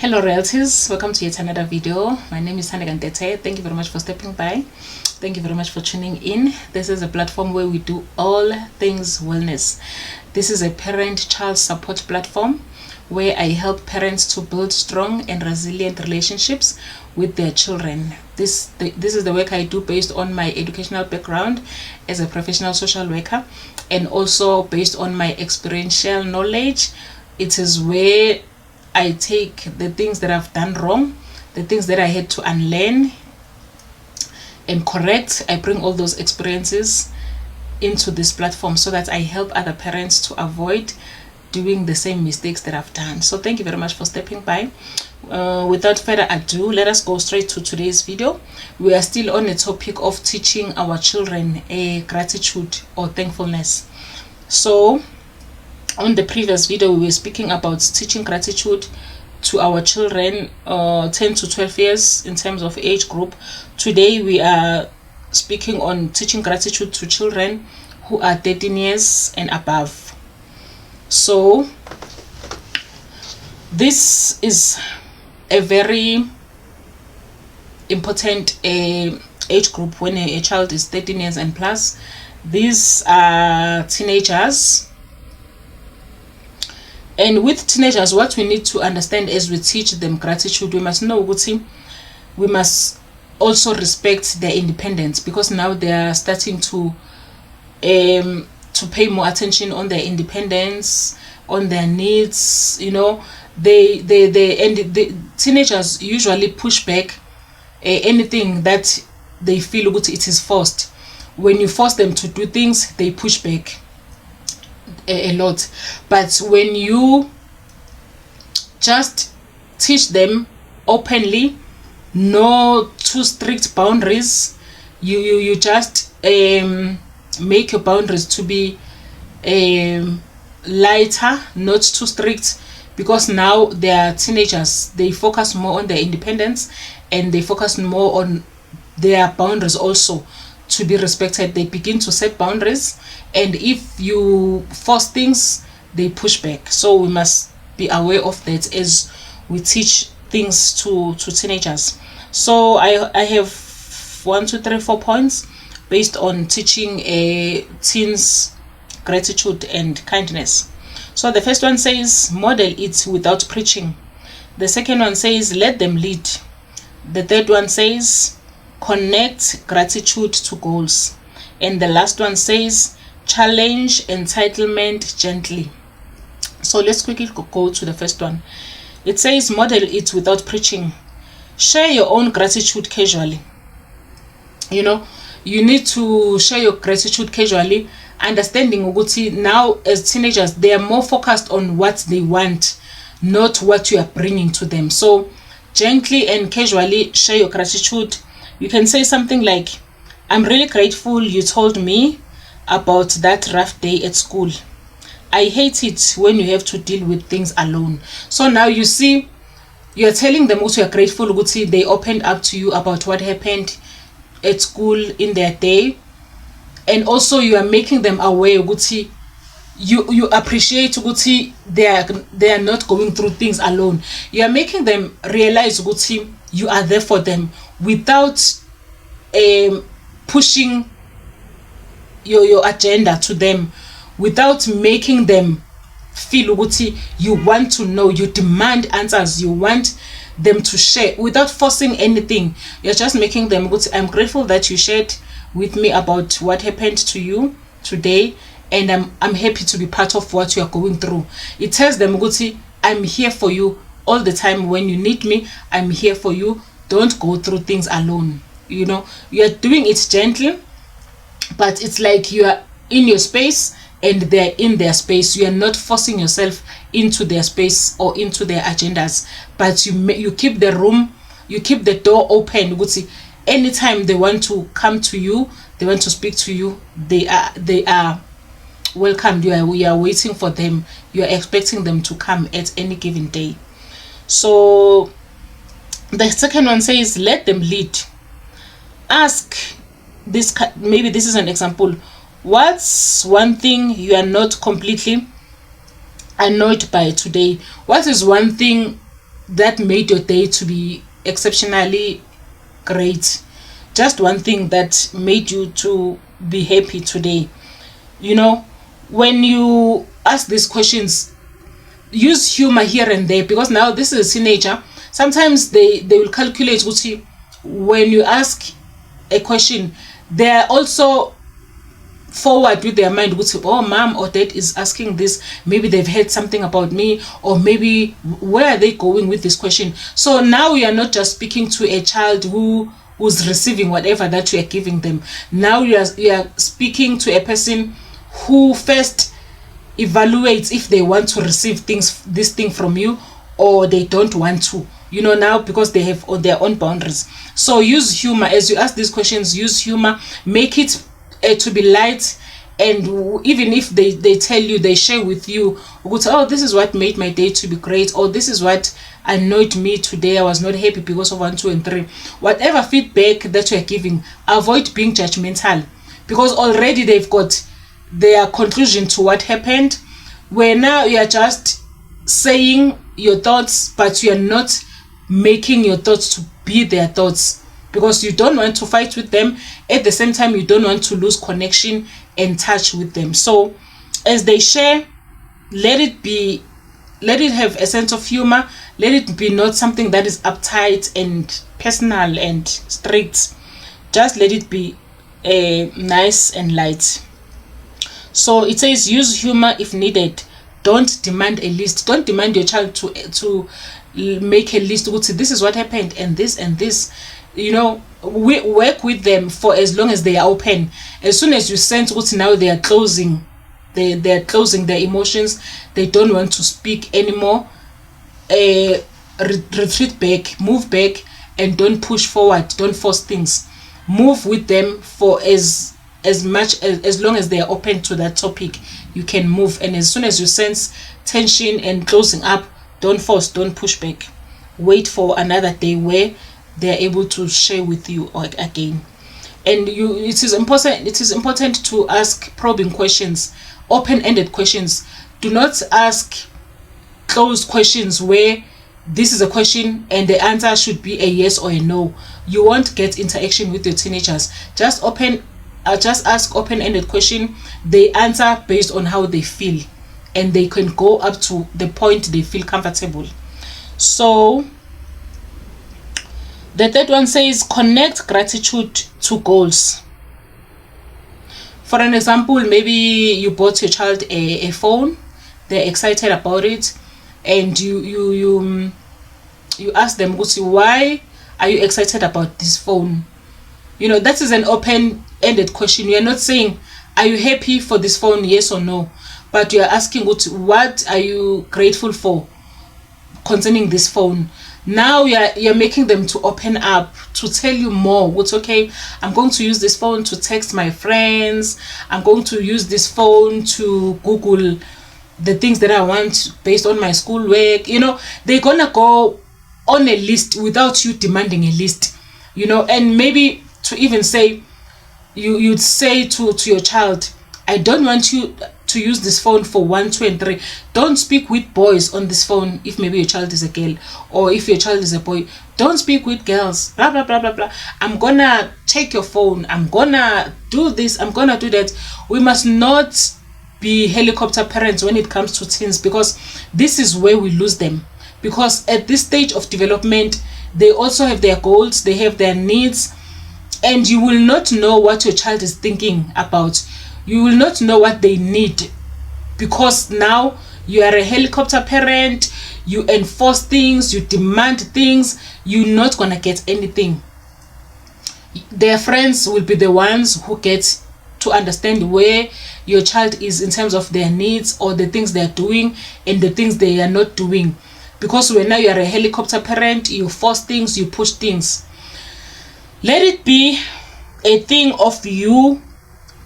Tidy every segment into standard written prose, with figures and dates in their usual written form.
Hello relatives, welcome to yet another video. My name is Hannah Gantete. Thank you very much for stepping by. Thank you very much for tuning in. This is a platform where we do all things wellness. This is a parent-child support platform where I help parents to build strong and resilient relationships with their children. This is the work I do based on my educational background as a professional social worker, and also based on my experiential knowledge. It is where I take the things that I've done wrong, the things that I had to unlearn and correct. I bring all those experiences into this platform so that I help other parents to avoid doing the same mistakes that I've done. So thank you very much for stepping by. Without further ado, let us go straight to today's video. We are still on the topic of teaching our children a gratitude or thankfulness. So on the previous video, we were speaking about teaching gratitude to our children 10 to 12 years in terms of age group. Today we are speaking on teaching gratitude to children who are 13 years and above. So this is a very important age group when a child is 13 years and plus. These are teenagers. And with teenagers, what we need to understand as we teach them gratitude, we must know we must also respect their independence, because now they are starting to pay more attention on their independence, on their needs. You know, the teenagers usually push back anything that they feel it is forced. When you force them to do things, they push back a lot. But when you just teach them openly, no too strict boundaries, you just make your boundaries to be lighter, not too strict, because now they are teenagers. They focus more on their independence and they focus more on their boundaries also to be respected. They begin to set boundaries, and if you force things, they push back. So we must be aware of that as we teach things to teenagers. So I have 1, 2, 3, 4 points based on teaching teens gratitude and kindness. So the first one says model it without preaching. The second one says let them lead. The third one says connect gratitude to goals. And the last one says challenge entitlement gently. So let's quickly go to the first one. It says model it without preaching. Share your own gratitude casually. You know, you need to share your gratitude casually, understanding Uguti now as teenagers, they are more focused on what they want, not what you are bringing to them. So gently and casually share your gratitude. You can say something like, I'm really grateful you told me about that rough day at school. I hate it when you have to deal with things alone. So now you see, you're telling them also you're grateful Uguti they opened up to you about what happened at school in their day. And also you are making them aware Uguti you appreciate Uguti they are not going through things alone. You are making them realize Uguti you are there for them without pushing your agenda to them, without making them feel Uguti you want to know, you demand answers, you want them to share without forcing anything. You're just making them Uguti, I'm grateful that you shared with me about what happened to you today, and I'm happy to be part of what you are going through. It tells them Uguti I'm here for you all the time. When you need me, I'm here for you. Don't go through things alone. You know, you are doing it gently, but it's like you are in your space and they're in their space. You are not forcing yourself into their space or into their agendas, but you keep the room, you keep the door open. Uguti anytime they want to come to you, they want to speak to you, they are welcomed. We are waiting for them. You are expecting them to come at any given day. So the second one says let them lead. Ask this, maybe this is an example. What's one thing you are not completely annoyed by today? What is one thing that made your day to be exceptionally great. Just one thing that made you to be happy today. You know, when you ask these questions, use humor here and there, because now this is a teenager. Sometimes they will calculate, when you ask a question, they're also forward with their mind, would say, oh, mom or dad is asking this, maybe they've heard something about me, or maybe where are they going with this question. So now you are not just speaking to a child who's receiving whatever that you are giving them. Now you are speaking to a person who first evaluates if they want to receive this thing from you, or they don't want to, now, because they have their own boundaries. So use humor as you ask these questions. Use humor, make it to be light. And even if they tell you, they share with you, oh, this is what made my day to be great, or this is what annoyed me today, I was not happy because of 1, 2, and 3. Whatever feedback that you're giving, avoid being judgmental, because already they've got their conclusion to what happened, where now you are just saying your thoughts, but you are not making your thoughts to be their thoughts, because you don't want to fight with them. At the same time, you don't want to lose connection and touch with them. So as they share, let it have a sense of humor. Let it be not something that is uptight and personal and strict. Just let it be nice and light. So it says, use humor if needed. Don't demand a list. Don't demand your child to make a list. This is what happened, and this and this. We work with them for as long as they are open. As soon as you sense now they are closing, they are closing their emotions, they don't want to speak anymore, retreat back, move back, and don't push forward. Don't force things. Move with them for as long as they are open to that topic. You can move, and as soon as you sense tension and closing up, don't force, don't push back. Wait for another day where they are able to share with you again. And it is important to ask probing questions, open-ended questions. Do not ask closed questions where this is a question and the answer should be a yes or a no. You won't get interaction with your teenagers. Just ask open-ended question. They answer based on how they feel, and they can go up to the point they feel comfortable. So the third one says, connect gratitude to goals. For an example, maybe you bought your child a phone, they're excited about it, and you ask them, why are you excited about this phone? That is an open-ended question. You are not saying, are you happy for this phone, yes or no? But you are asking, what are you grateful for concerning this phone? Now you're making them to open up, to tell you more. Okay, I'm going to use this phone to text my friends. I'm going to use this phone to Google the things that I want based on my schoolwork. They're gonna go on a list without you demanding a list. And maybe to even say, you'd say to your child, I don't want you to use this phone for 1, 2, and 3. Don't speak with boys on this phone. If maybe your child is a girl, or if your child is a boy, don't speak with girls, blah blah blah blah blah. I'm gonna take your phone, I'm gonna do this, I'm gonna do that. We must not be helicopter parents when it comes to teens, because this is where we lose them. Because at this stage of development, they also have their goals, they have their needs, and you will not know what your child is thinking about. You will not know what they need, because now you are a helicopter parent. You enforce things, you demand things, you're not gonna get anything. Their friends will be the ones who get to understand where your child is in terms of their needs, or the things they are doing and the things they are not doing. Because when now you are a helicopter parent, you force things, you push things. Let it be a thing of you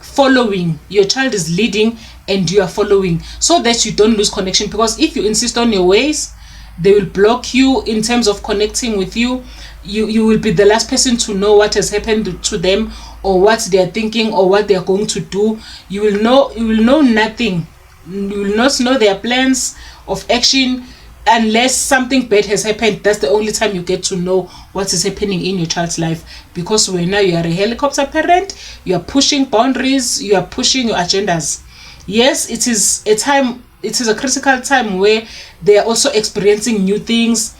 following. Your child is leading and you are following, so that you don't lose connection. Because if you insist on your ways, they will block you in terms of connecting with you. You will be the last person to know what has happened to them, or what they are thinking, or what they are going to do. You will know nothing. You will not know their plans of action. unless something bad has happened, that's the only time you get to know what is happening in your child's life. Because when now you are a helicopter parent, you are pushing boundaries, you are pushing your agendas. Yes, it is a critical time where they are also experiencing new things,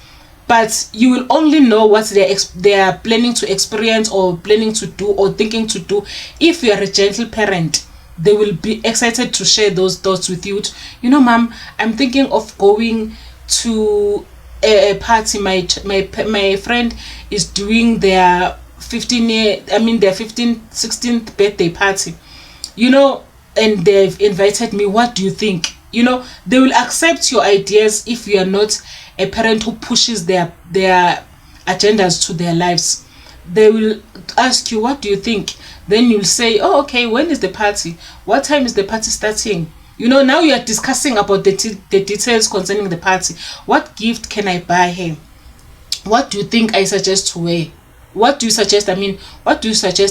but you will only know what they are planning to experience or planning to do or thinking to do if you are a gentle parent. They will be excited to share those thoughts with you. Mom, I'm thinking of going to a party. My friend is doing their 16th birthday party, and they've invited me. What do you think? They will accept your ideas if you are not a parent who pushes their agendas to their lives. They will ask you, what do you think? Then you'll say, oh, okay, when is the party? What time is the party starting? Now you are discussing about the details concerning the party. What gift can I buy him? What do you think I suggest to wear? What do you suggest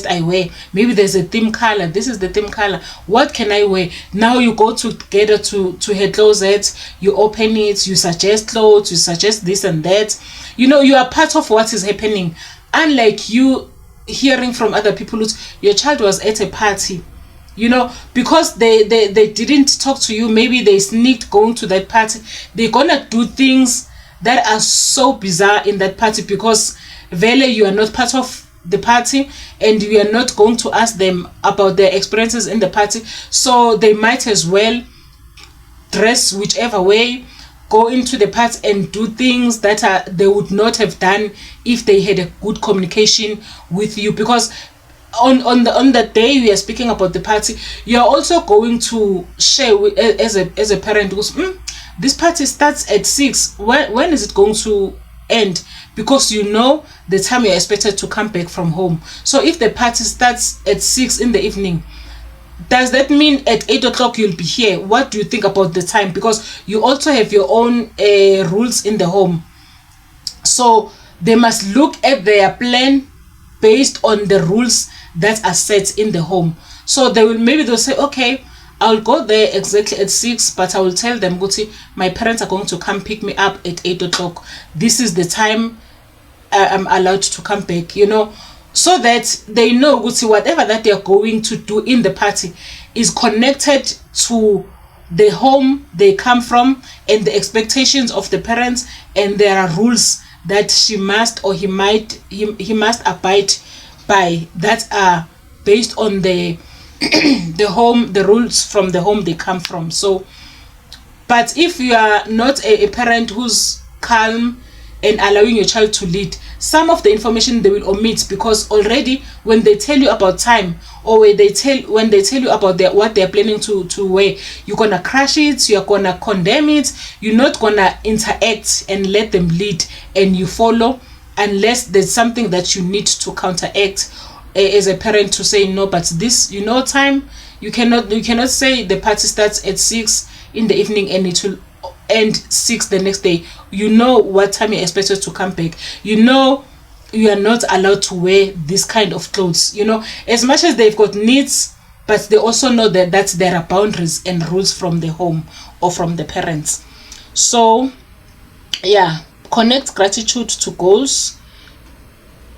I wear? Maybe there's a theme color. This is the theme color. What can I wear? Now you go together to her closet, you open it, you suggest clothes, you suggest this and that. You are part of what is happening. Unlike you hearing from other people, your child was at a party, because they didn't talk to you, maybe they sneaked going to that party. They're gonna do things that are so bizarre in that party because Vele, you are not part of the party and you are not going to ask them about their experiences in the party. So they might as well dress whichever way, go into the party and do things that they would not have done if they had a good communication with you. Because on the day we are speaking about the party, you are also going to share as a parent who's this party starts at 6. When is it going to end? Because the time you're expected to come back from home. So if the party starts at 6 in the evening, does that mean at 8 o'clock you'll be here? What do you think about the time? Because you also have your own rules in the home. So they must look at their plan based on the rules that are set in the home. So they'll say, okay, I'll go there exactly at 6, but I will tell them, Guti, my parents are going to come pick me up at 8 o'clock. This is the time I'm allowed to come back, so that they know, Guti, whatever that they're going to do in the party is connected to the home they come from and the expectations of the parents, and there are rules that she must or he must abide by that are based on the home, the rules from the home they come from. So, but if you are not a parent who's calm and allowing your child to lead, some of the information they will omit, because already when they tell you about time, or when they tell you about what they're planning to wear, you're gonna crash it, you're gonna condemn it, you're not gonna interact and let them lead and you follow, unless there's something that you need to counteract as a parent to say, no, but this, time, you cannot say the party starts at 6 in the evening and it will end 6 the next day. What time you're expected to come back. You are not allowed to wear this kind of clothes. As much as they've got needs, but they also know that there are boundaries and rules from the home or from the parents. So yeah, connect gratitude to goals.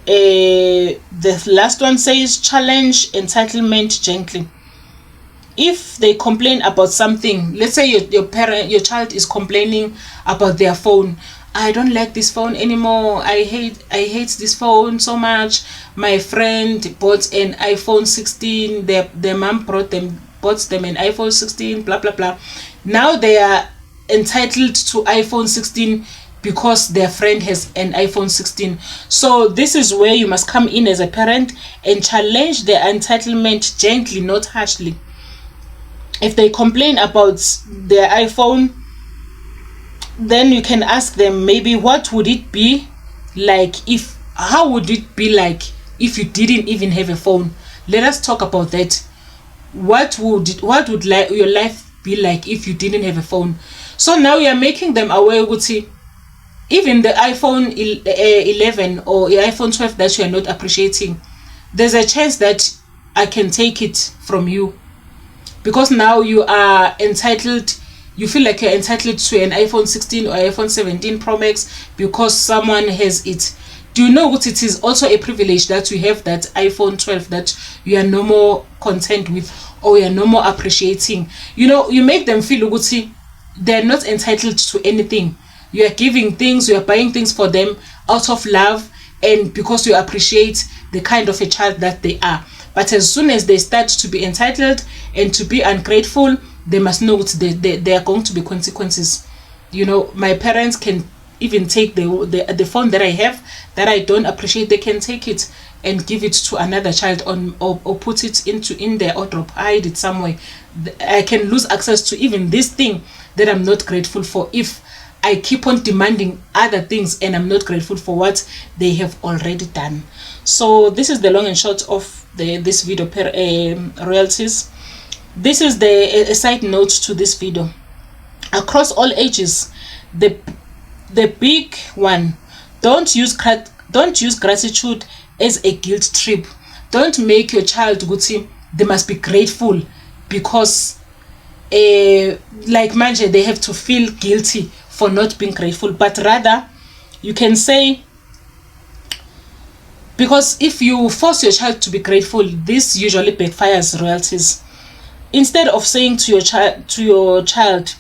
The last one says challenge entitlement gently. If they complain about something, let's say your child is complaining about their phone. I don't like this phone anymore. I hate this phone so much. My friend bought an iPhone 16. Their mom bought them an iPhone 16. Blah blah blah. Now they are entitled to iPhone 16 because their friend has an iPhone 16. So this is where you must come in as a parent and challenge their entitlement gently, not harshly. If they complain about their iPhone, then you can ask them, maybe what would it be like how would it be like if you didn't even have a phone? Let us talk about that. What would your life be like if you didn't have a phone? So now you are making them aware, Guti, even the iPhone 11 or the iPhone 12 that you are not appreciating, there's a chance that I can take it from you, because now you are entitled you feel like you're entitled to an iPhone 16 or iPhone 17 Pro Max because someone has it. Do you know what it is also a privilege that you have that iPhone 12 that you are no more content with, or you are no more appreciating? You know, you make them feel Uguti, they're not entitled to anything. You are giving things, you are buying things for them out of love and because you appreciate the kind of a child that they are. But as soon as they start to be entitled and to be ungrateful, they must know there are going to be consequences. You know, my parents can even take the phone that I have that I don't appreciate. They can take it and give it to another child or put it in their wardrobe, hide it somewhere. I can lose access to even this thing that I'm not grateful for if I keep on demanding other things and I'm not grateful for what they have already done. So this is the long and short of this video, royalties. This is a side note to this video. Across all ages, the big one, don't use gratitude as a guilt trip. Don't make your child Guti, they must be grateful because like manje they have to feel guilty for not being grateful. But rather you can say, because if you force your child to be grateful, this usually backfires, royalties. Instead of saying to your child,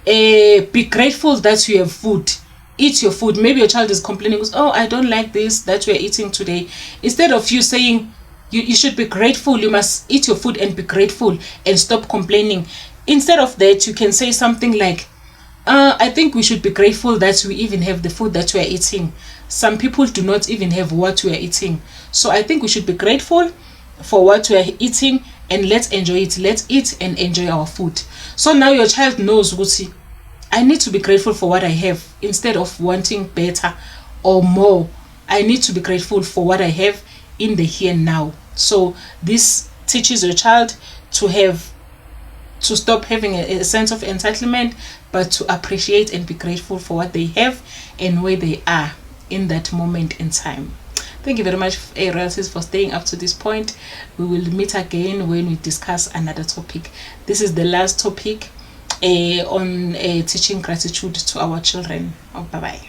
be grateful that you have food, eat your food. Maybe your child is complaining, oh, I don't like this that we're eating today. Instead of you saying you should be grateful, you must eat your food and be grateful and stop complaining. Instead of that, you can say something like, I think we should be grateful that we even have the food that we are eating. Some people do not even have what we are eating. So I think we should be grateful for what we are eating and let's enjoy it. Let's eat and enjoy our food. So now your child knows, Guti, I need to be grateful for what I have instead of wanting better or more. I need to be grateful for what I have in the here and now. So this teaches your child to stop having a sense of entitlement, but to appreciate and be grateful for what they have and where they are in that moment in time. Thank you very much, royalties, for staying up to this point. We will meet again when we discuss another topic. This is the last topic on teaching gratitude to our children. Bye bye.